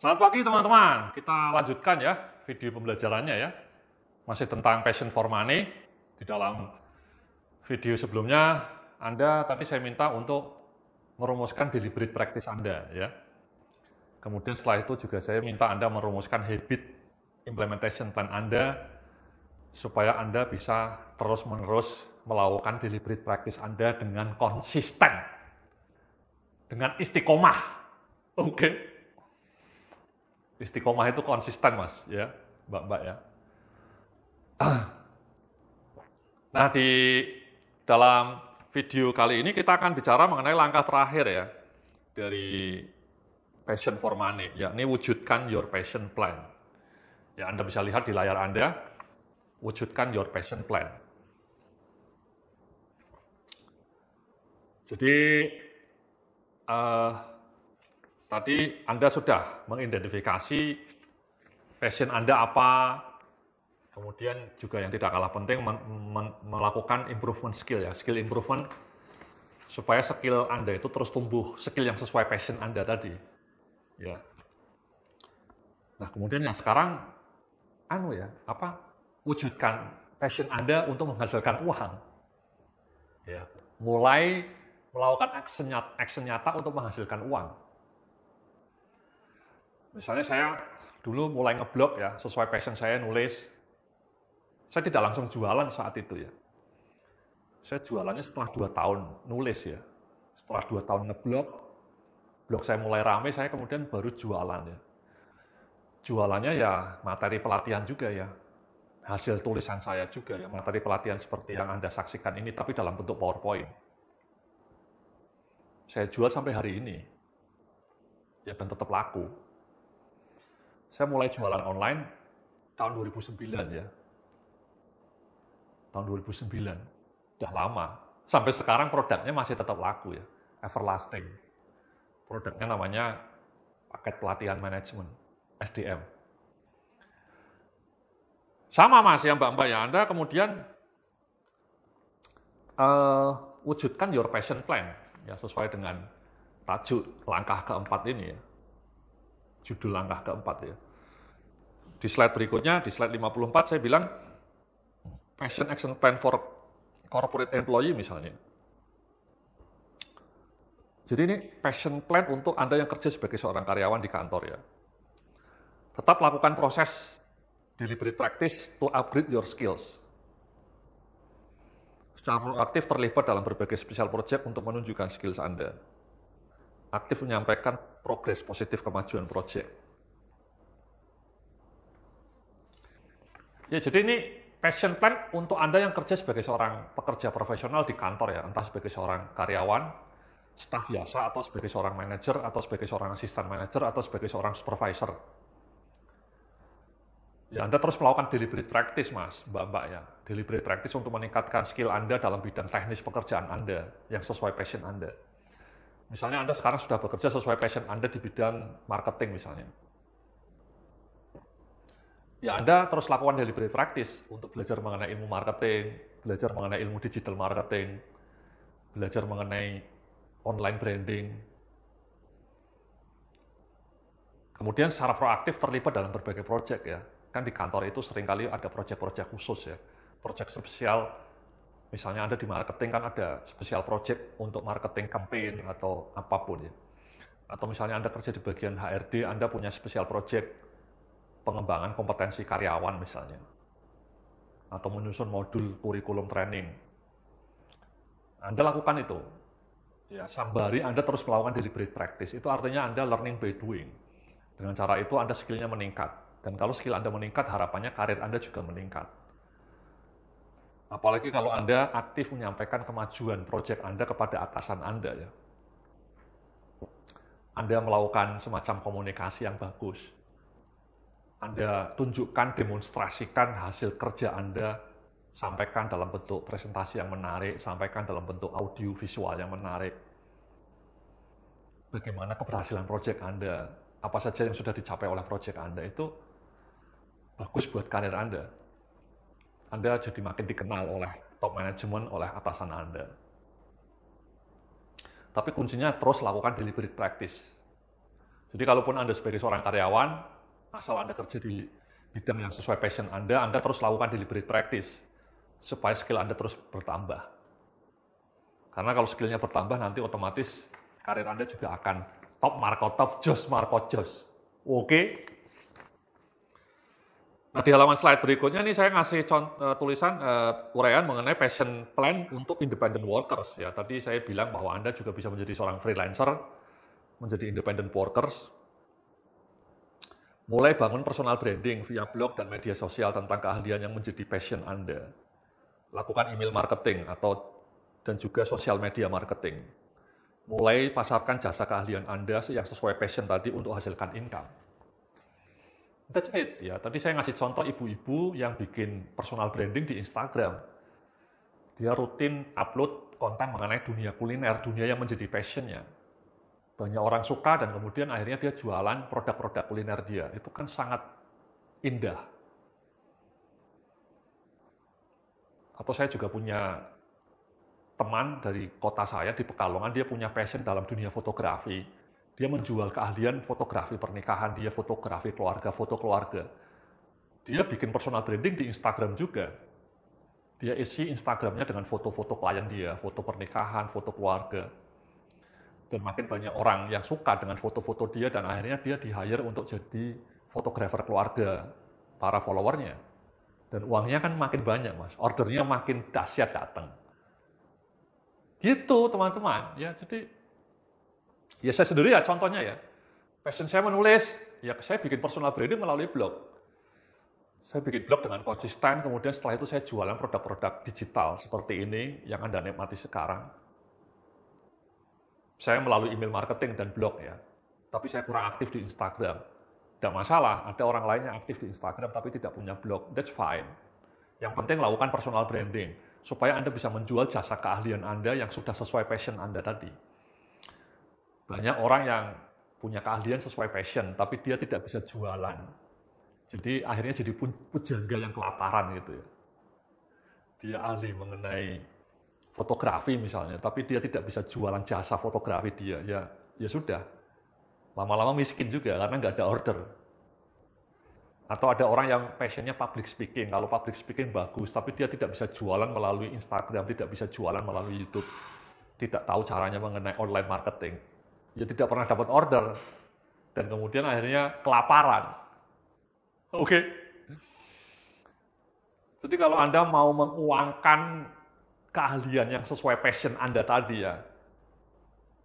Selamat pagi teman-teman, kita lanjutkan ya video pembelajarannya ya. Masih tentang passion for money. Di dalam video sebelumnya tadi saya minta untuk merumuskan deliberate practice Anda ya. Kemudian setelah itu juga saya minta Anda merumuskan habit implementation plan Anda supaya Anda bisa terus-menerus melakukan deliberate practice Anda dengan konsisten, dengan istiqomah. Oke. Istiqomah itu konsisten, Mas, ya, Mbak-mbak ya. Nah, di dalam video kali ini kita akan bicara mengenai langkah terakhir ya dari passion for money, yakni wujudkan your passion plan. Ya, Anda bisa lihat di layar Anda, wujudkan your passion plan. Jadi, tadi Anda sudah mengidentifikasi passion Anda apa, kemudian juga yang tidak kalah penting melakukan improvement skill ya, skill improvement supaya skill Anda itu terus tumbuh, skill yang sesuai passion Anda tadi. Ya. Nah, kemudian yang sekarang wujudkan passion Anda untuk menghasilkan uang. Ya, mulai melakukan action nyata untuk menghasilkan uang. Misalnya saya dulu mulai ngeblog ya, sesuai passion saya nulis. Saya tidak langsung jualan saat itu ya. Saya jualannya setelah 2 tahun nulis ya. Setelah 2 tahun ngeblog, blog saya mulai rame, saya kemudian baru jualan ya. Jualannya ya materi pelatihan juga ya. Hasil tulisan saya juga ya, materi pelatihan seperti yang Anda saksikan ini, tapi dalam bentuk PowerPoint. Saya jual sampai hari ini. Ya, dan tetap laku. Saya mulai jualan online tahun 2009 ya. Tahun 2009. Udah lama. Sampai sekarang produknya masih tetap laku ya. Everlasting. Produknya namanya paket pelatihan manajemen, SDM. Sama Mas ya Mbak-mbak ya. Anda kemudian wujudkan your passion plan ya, sesuai dengan tajuk langkah keempat ini ya. Judul langkah keempat ya. Di slide berikutnya, di slide 54 saya bilang passion action plan for corporate employee misalnya. Jadi ini passion plan untuk Anda yang kerja sebagai seorang karyawan di kantor ya. Tetap lakukan proses deliberate practice to upgrade your skills. Secara proaktif terlibat dalam berbagai special project untuk menunjukkan skills Anda. Aktif menyampaikan progres positif kemajuan proyek. Ya, jadi ini passion plan untuk Anda yang kerja sebagai seorang pekerja profesional di kantor ya, entah sebagai seorang karyawan, staf biasa, atau sebagai seorang manajer, atau sebagai seorang asisten manajer, atau sebagai seorang supervisor. Ya, Anda terus melakukan deliberate practice, Mas, Mbak-mbak ya. Deliberate practice untuk meningkatkan skill Anda dalam bidang teknis pekerjaan Anda yang sesuai passion Anda. Misalnya Anda sekarang sudah bekerja sesuai passion Anda di bidang marketing misalnya. Ya, Anda terus lakukan deliberate practice untuk belajar mengenai ilmu marketing, belajar mengenai ilmu digital marketing, belajar mengenai online branding. Kemudian secara proaktif terlibat dalam berbagai proyek ya. Kan di kantor itu seringkali ada proyek-proyek khusus ya. Proyek spesial. Misalnya Anda di marketing kan ada spesial project untuk marketing campaign atau apapun ya. Atau misalnya Anda kerja di bagian HRD, Anda punya spesial project pengembangan kompetensi karyawan misalnya. Atau menyusun modul kurikulum training. Anda lakukan itu. Ya, sembari Anda terus melakukan deliberate practice. Itu artinya Anda learning by doing. Dengan cara itu Anda skill-nya meningkat. Dan kalau skill Anda meningkat, harapannya karir Anda juga meningkat. Apalagi kalau Anda aktif menyampaikan kemajuan proyek Anda kepada atasan Anda ya. Anda melakukan semacam komunikasi yang bagus. Anda tunjukkan, demonstrasikan hasil kerja Anda, sampaikan dalam bentuk presentasi yang menarik, sampaikan dalam bentuk audio visual yang menarik. Bagaimana keberhasilan proyek Anda, apa saja yang sudah dicapai oleh proyek Anda, itu bagus buat karir Anda. Anda jadi makin dikenal oleh top management, oleh atasan Anda. Tapi kuncinya terus lakukan deliberate practice. Jadi kalaupun Anda sebagai seorang karyawan, asal Anda kerja di bidang yang sesuai passion Anda terus lakukan deliberate practice, supaya skill Anda terus bertambah. Karena kalau skillnya bertambah, nanti otomatis karir Anda juga akan top marko top, jos marko jos. Oke? Nah, di halaman slide berikutnya nih saya ngasih tulisan uraian mengenai passion plan untuk independent workers. Ya, tadi saya bilang bahwa Anda juga bisa menjadi seorang freelancer, menjadi independent workers, mulai bangun personal branding via blog dan media sosial tentang keahlian yang menjadi passion Anda. Lakukan email marketing dan juga sosial media marketing. Mulai pasarkan jasa keahlian Anda yang sesuai passion tadi untuk hasilkan income. That's it. Ya, tadi saya ngasih contoh ibu-ibu yang bikin personal branding di Instagram. Dia rutin upload konten mengenai dunia kuliner, dunia yang menjadi passionnya. Banyak orang suka dan kemudian akhirnya dia jualan produk-produk kuliner dia. Itu kan sangat indah. Atau saya juga punya teman dari kota saya di Pekalongan, dia punya passion dalam dunia fotografi. Dia menjual keahlian fotografi pernikahan, dia fotografi keluarga, foto keluarga. Dia bikin personal branding di Instagram juga. Dia isi Instagramnya dengan foto-foto klien dia, foto pernikahan, foto keluarga. Dan makin banyak orang yang suka dengan foto-foto dia, dan akhirnya dia di-hire untuk jadi fotografer keluarga, para followernya. Dan uangnya kan makin banyak, Mas. Ordernya makin dahsyat datang. Gitu, teman-teman. Ya, jadi ya saya sendiri ya contohnya ya. Passion saya menulis, ya saya bikin personal branding melalui blog. Saya bikin blog dengan konsisten, kemudian setelah itu saya jualan produk-produk digital seperti ini yang Anda nikmati sekarang. Saya melalui email marketing dan blog ya. Tapi saya kurang aktif di Instagram. Tidak masalah, ada orang lain yang aktif di Instagram tapi tidak punya blog. That's fine. Yang penting lakukan personal branding supaya Anda bisa menjual jasa keahlian Anda yang sudah sesuai passion Anda tadi. Banyak orang yang punya keahlian sesuai passion, tapi dia tidak bisa jualan. Jadi akhirnya jadi pujangga yang kelaparan gitu ya. Dia ahli mengenai fotografi misalnya, tapi dia tidak bisa jualan jasa fotografi dia. Ya sudah, lama-lama miskin juga karena nggak ada order. Atau ada orang yang passionnya public speaking. Kalau public speaking bagus, tapi dia tidak bisa jualan melalui Instagram, tidak bisa jualan melalui YouTube, tidak tahu caranya mengenai online marketing. Ya tidak pernah dapat order, dan kemudian akhirnya kelaparan. Oke. Jadi kalau Anda mau menguangkan keahlian yang sesuai passion Anda tadi ya,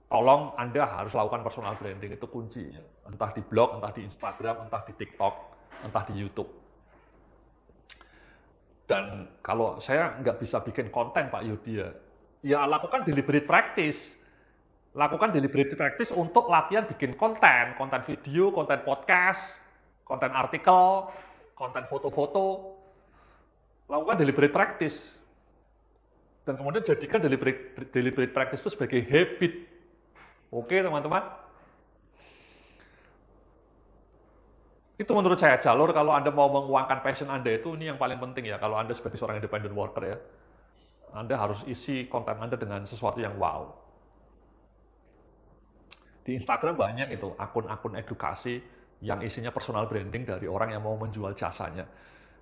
tolong Anda harus lakukan personal branding, itu kuncinya. Entah di blog, entah di Instagram, entah di TikTok, entah di YouTube. Dan kalau saya nggak bisa bikin konten Pak Yudi ya lakukan deliberate practice. Lakukan deliberate practice untuk latihan bikin konten video, konten podcast, konten artikel, konten foto-foto. Lakukan deliberate practice. Dan kemudian jadikan deliberate practice itu sebagai habit. Oke, teman-teman? Itu menurut saya jalur kalau Anda mau menguangkan passion Anda itu, ini yang paling penting ya, kalau Anda sebagai seorang independent worker ya. Anda harus isi konten Anda dengan sesuatu yang wow. Di Instagram banyak itu akun-akun edukasi yang isinya personal branding dari orang yang mau menjual jasanya.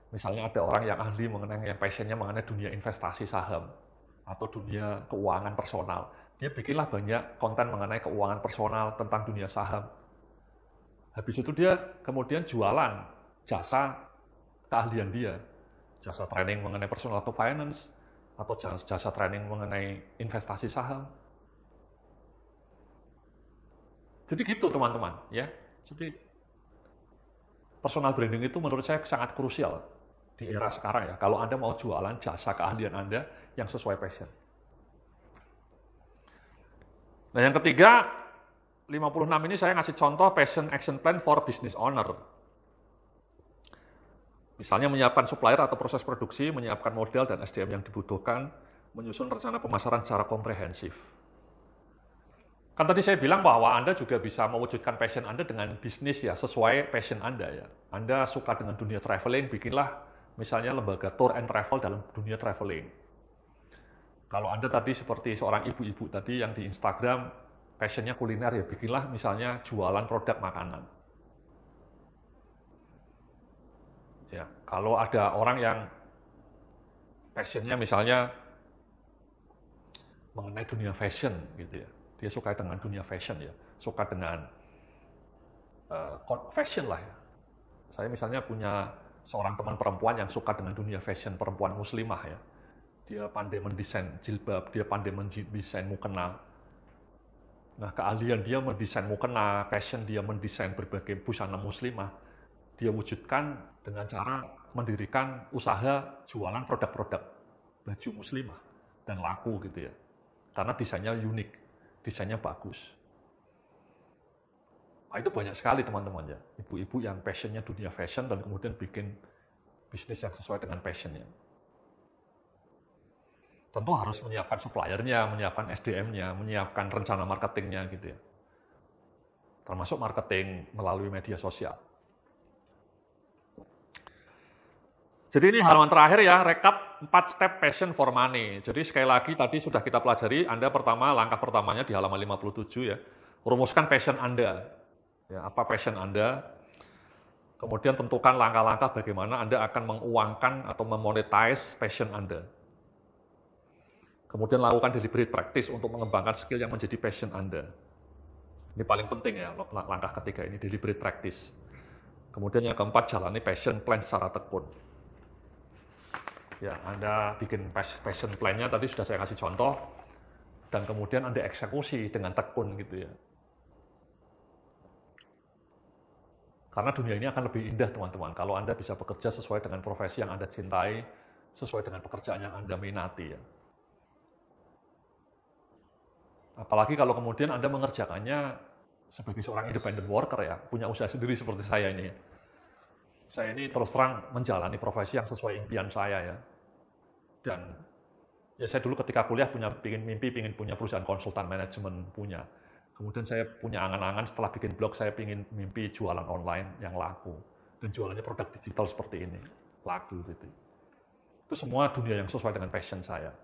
Misalnya ada orang yang ahli mengenai yang passionnya mengenai dunia investasi saham atau dunia keuangan personal. Dia bikinlah banyak konten mengenai keuangan personal tentang dunia saham. Habis itu dia kemudian jualan jasa keahlian dia. Jasa training mengenai personal finance atau jasa training mengenai investasi saham. Jadi gitu teman-teman ya. Jadi personal branding itu menurut saya sangat krusial di era sekarang ya. Kalau Anda mau jualan jasa keahlian Anda yang sesuai passion. Nah yang ketiga, 56 ini saya ngasih contoh passion action plan for business owner. Misalnya menyiapkan supplier atau proses produksi, menyiapkan modal dan SDM yang dibutuhkan, menyusun rencana pemasaran secara komprehensif. Kan tadi saya bilang bahwa Anda juga bisa mewujudkan passion Anda dengan bisnis ya, sesuai passion Anda ya. Anda suka dengan dunia traveling, bikinlah misalnya lembaga tour and travel dalam dunia traveling. Kalau Anda tadi seperti seorang ibu-ibu tadi yang di Instagram, passionnya kuliner, ya bikinlah misalnya jualan produk makanan. Ya, kalau ada orang yang passionnya misalnya mengenai dunia fashion gitu ya, dia suka dengan dunia fashion ya, suka dengan fashion lah ya. Saya misalnya punya seorang teman perempuan yang suka dengan dunia fashion, perempuan muslimah ya. Dia pandai mendesain jilbab, dia pandai mendesain mukena. Nah, keahlian dia mendesain mukena, passion dia mendesain berbagai busana muslimah, dia wujudkan dengan cara mendirikan usaha jualan produk-produk baju muslimah dan laku gitu ya. Karena desainnya unik, desainnya bagus. Nah, itu banyak sekali teman-teman ya, ibu-ibu yang passionnya dunia fashion dan kemudian bikin bisnis yang sesuai dengan passionnya. Tentu harus menyiapkan suppliernya, menyiapkan SDM-nya, menyiapkan rencana marketingnya gitu ya. Termasuk marketing melalui media sosial. Jadi ini halaman terakhir ya, rekap 4 step passion for money. Jadi sekali lagi tadi sudah kita pelajari, Anda pertama, langkah pertamanya di halaman 57 ya, rumuskan passion Anda. Ya, apa passion Anda? Kemudian tentukan langkah-langkah bagaimana Anda akan menguangkan atau memonetize passion Anda. Kemudian lakukan deliberate practice untuk mengembangkan skill yang menjadi passion Anda. Ini paling penting ya, langkah ketiga ini, deliberate practice. Kemudian yang keempat, jalani passion plan secara tekun. Ya, Anda bikin passion plan-nya tadi sudah saya kasih contoh, dan kemudian Anda eksekusi dengan tekun gitu ya. Karena dunia ini akan lebih indah teman-teman, kalau Anda bisa bekerja sesuai dengan profesi yang Anda cintai, sesuai dengan pekerjaan yang Anda minati ya. Apalagi kalau kemudian Anda mengerjakannya sebagai seorang independent worker ya, punya usaha sendiri seperti saya ini ya. Saya ini terus terang menjalani profesi yang sesuai impian saya ya. Dan ya saya dulu ketika kuliah pingin punya perusahaan konsultan manajemen punya. Kemudian saya punya angan-angan setelah bikin blog saya pingin mimpi jualan online yang laku. Dan jualannya produk digital seperti ini, laku gitu. Itu semua dunia yang sesuai dengan passion saya.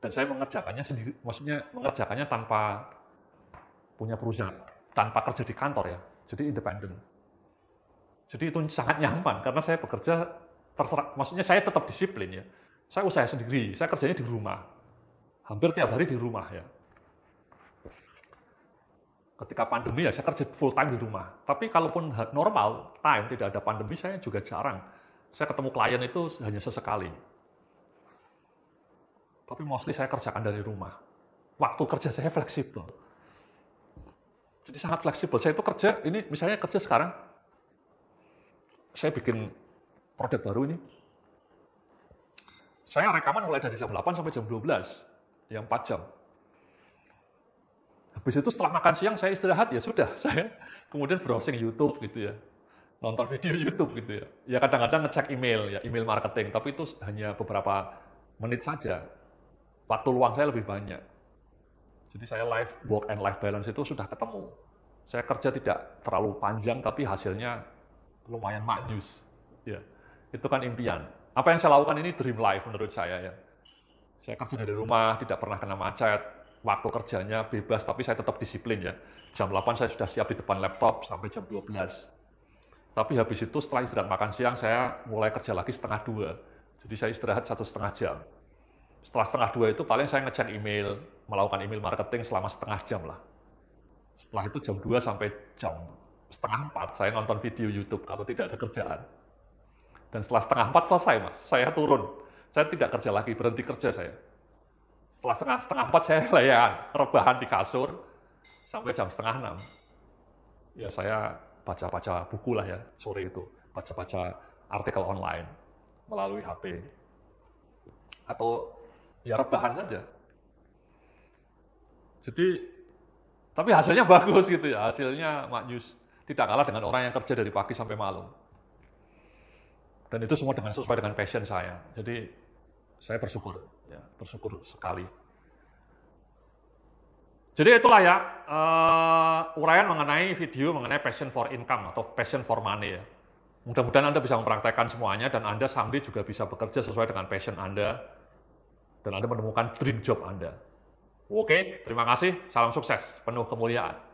Dan saya mengerjakannya sendiri, maksudnya mengerjakannya tanpa punya perusahaan, tanpa kerja di kantor ya. Jadi independen. Jadi itu sangat nyaman karena saya bekerja terserah, maksudnya saya tetap disiplin ya. Saya usaha sendiri, saya kerjanya di rumah. Hampir tiap hari di rumah ya. Ketika pandemi ya saya kerja full time di rumah. Tapi kalaupun normal time, tidak ada pandemi, saya juga jarang. Saya ketemu klien itu hanya sesekali. Tapi mostly saya kerjakan dari rumah. Waktu kerja saya fleksibel. Jadi sangat fleksibel. Saya itu kerja, ini misalnya kerja sekarang, saya bikin produk baru ini. Saya rekaman mulai dari jam 8 sampai jam 12, yang 4 jam. Habis itu setelah makan siang saya istirahat, ya sudah. Saya kemudian browsing YouTube gitu ya. Nonton video YouTube gitu ya. Ya kadang-kadang ngecek email, ya email marketing. Tapi itu hanya beberapa menit saja. Waktu luang saya lebih banyak. Jadi saya work and life balance itu sudah ketemu. Saya kerja tidak terlalu panjang, tapi hasilnya lumayan maknyus. Ya, itu kan impian. Apa yang saya lakukan ini dream life menurut saya ya. Saya kerja dari rumah, tidak pernah kena macet, waktu kerjanya bebas, tapi saya tetap disiplin ya. Jam 8 saya sudah siap di depan laptop sampai jam 12. Tapi habis itu setelah istirahat makan siang, saya mulai kerja lagi 1:30. Jadi saya istirahat 1,5 jam. Setelah 1:30 itu paling saya ngecek email, melakukan email marketing selama setengah jam lah. Setelah itu jam 2 sampai jam 3:30 saya nonton video YouTube kalau tidak ada kerjaan. Dan setelah 3:30 selesai mas, saya turun. Saya tidak kerja lagi, berhenti kerja saya. Setelah 3:30 saya layan, rebahan di kasur, sampai jam 5:30. Ya saya baca-baca buku lah ya, sore itu. Baca-baca artikel online, melalui HP. Atau ya rebahan saja. Jadi, tapi hasilnya bagus gitu ya, hasilnya maknyus. Tidak kalah dengan orang yang kerja dari pagi sampai malam. Dan itu semua sesuai dengan passion saya. Jadi saya bersyukur, ya, bersyukur sekali. Jadi itulah ya uraian mengenai video mengenai passion for income atau passion for money ya. Mudah-mudahan Anda bisa mempraktekkan semuanya dan Anda someday juga bisa bekerja sesuai dengan passion Anda dan Anda menemukan dream job Anda. Oke, terima kasih. Salam sukses, penuh kemuliaan.